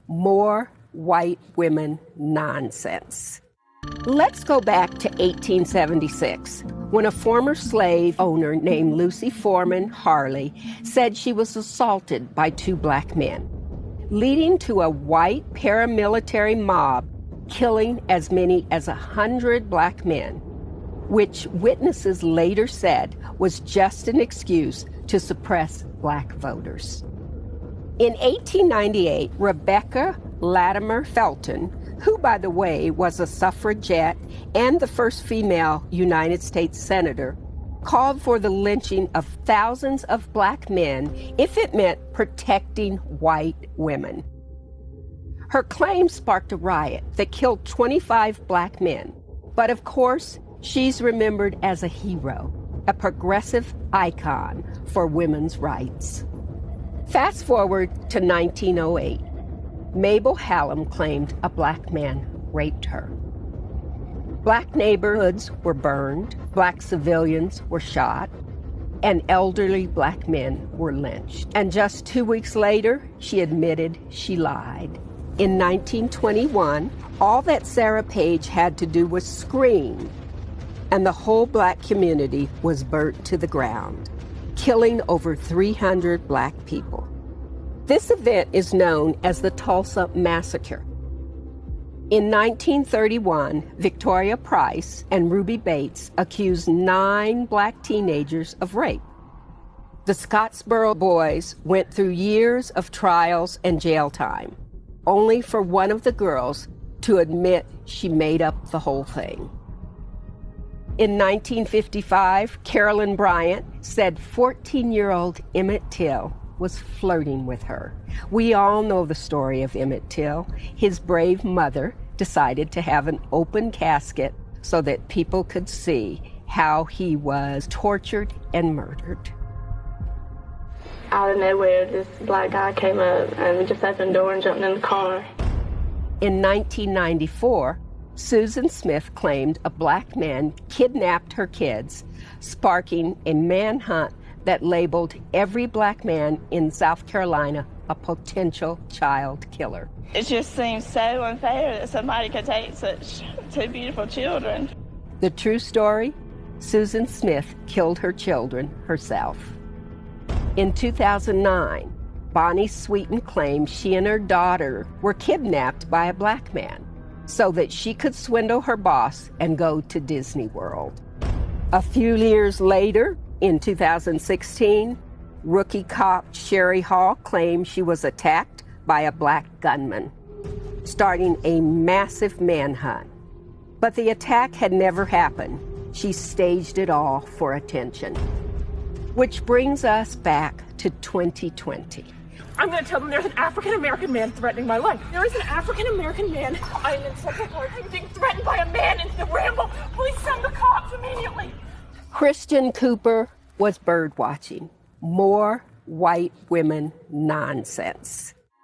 More white women nonsense. Let's go back to 1876, when a former slave owner named Lucy Foreman Harley said she was assaulted by two black men, leading to a white paramilitary mob killing as many as 100 black men, which witnesses later said was just an excuse to suppress black voters. In 1898, Rebecca Latimer Felton, who, by the way, was a suffragette and the first female United States senator, called for the lynching of thousands of black men if it meant protecting white women. Her claim sparked a riot that killed 25 black men. But of course, she's remembered as a hero, a progressive icon for women's rights. Fast forward to 1908. Mabel Hallam claimed a black man raped her. Black neighborhoods were burned, black civilians were shot, and elderly black men were lynched. And just 2 weeks later, she admitted she lied. In 1921, all that Sarah Page had to do was scream, and the whole black community was burnt to the ground, killing over 300 black people. This event is known as the Tulsa Massacre. In 1931, Victoria Price and Ruby Bates accused 9 black teenagers of rape. The Scottsboro boys went through years of trials and jail time, only for one of the girls to admit she made up the whole thing. In 1955, Carolyn Bryant said 14-year-old Emmett Till was flirting with her. We all know the story of Emmett Till. His brave mother decided to have an open casket so that people could see how he was tortured and murdered. Out of nowhere, this black guy came up and just opened the door and jumped in the car. In 1994, Susan Smith claimed a black man kidnapped her kids, sparking a manhunt that labeled every black man in South Carolina a potential child killer. It just seems so unfair that somebody could take such 2 beautiful children. The true story? Susan Smith killed her children herself. In 2009, Bonnie Sweeten claimed she and her daughter were kidnapped by a black man so that she could swindle her boss and go to Disney World. A few years later, in 2016, rookie cop Sherry Hall claimed she was attacked by a black gunman, starting a massive manhunt. But the attack had never happened. She staged it all for attention. Which brings us back to 2020. I'm going to tell them there's an African-American man threatening my life. There is an African-American man. I am in Central Park. I'm being threatened by a man in the Ramble. Please send the cops immediately. Christian Cooper was bird watching. More white women nonsense.